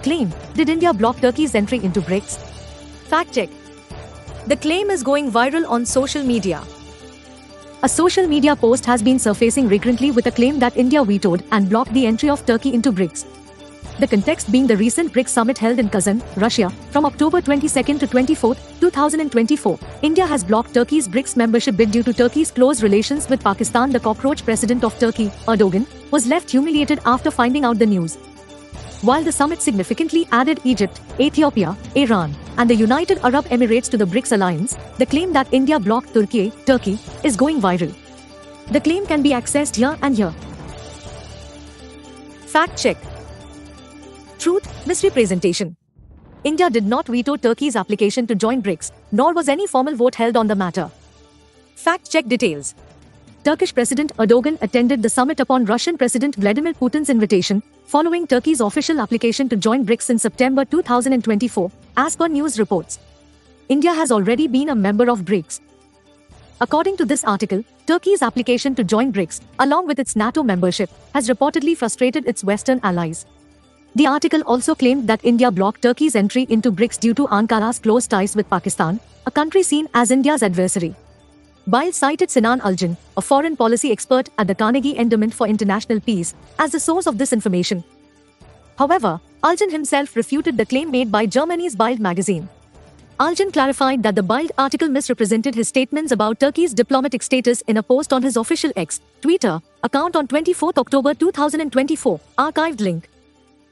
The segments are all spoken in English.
Claim: did India block Turkey's entry into BRICS? Fact check. The claim is going viral on social media. A social media post has been surfacing recently with a claim that India vetoed and blocked the entry of Turkey into BRICS. The context being the recent BRICS summit held in Kazan, Russia, from October 22 to 24, 2024. India has blocked Turkey's BRICS membership bid due to Turkey's close relations with Pakistan. The cockroach president of Turkey, Erdogan, was left humiliated after finding out the news. While the summit significantly added Egypt, Ethiopia, Iran, and the United Arab Emirates to the BRICS alliance, the claim that India blocked Turkey is going viral. The claim can be accessed here and here. Fact check. Truth, misrepresentation. India did not veto Turkey's application to join BRICS, nor was any formal vote held on the matter. Fact check details. Turkish President Erdogan attended the summit upon Russian President Vladimir Putin's invitation, following Turkey's official application to join BRICS in September 2024, as per news reports. India has already been a member of BRICS. According to this article, Turkey's application to join BRICS, along with its NATO membership, has reportedly frustrated its Western allies. The article also claimed that India blocked Turkey's entry into BRICS due to Ankara's close ties with Pakistan, a country seen as India's adversary. Bile cited Sinan Aljan, a foreign policy expert at the Carnegie Endowment for International Peace, as the source of this information. However, Aljan himself refuted the claim made by Germany's Bild magazine. Aljan clarified that the Bild article misrepresented his statements about Turkey's diplomatic status in a post on his official X, Twitter, account on 24 October 2024, archived link.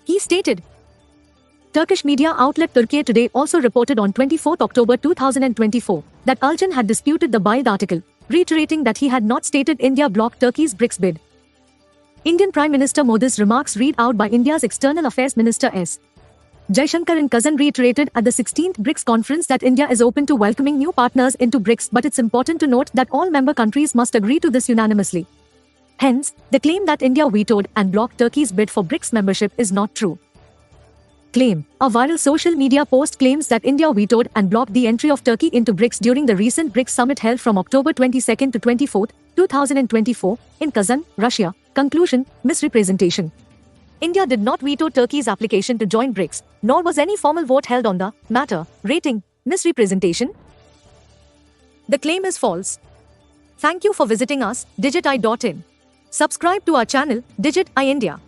He stated, Turkish media outlet Turkiye Today also reported on 24 October 2024 that Aljan had disputed the Bild article, reiterating that he had not stated India blocked Turkey's BRICS bid. Indian Prime Minister Modi's remarks read out by India's External Affairs Minister S. Jaishankar in Kazan reiterated at the 16th BRICS conference that India is open to welcoming new partners into BRICS, but it's important to note that all member countries must agree to this unanimously. Hence, the claim that India vetoed and blocked Turkey's bid for BRICS membership is not true. Claim: a viral social media post claims that India vetoed and blocked the entry of Turkey into BRICS during the recent BRICS summit held from October 22 to 24, 2024, in Kazan, Russia. Conclusion: misrepresentation. India did not veto Turkey's application to join BRICS, nor was any formal vote held on the matter. Rating: misrepresentation. The claim is false. Thank you for visiting us, Digit-i.in. Subscribe to our channel, Digit-i India.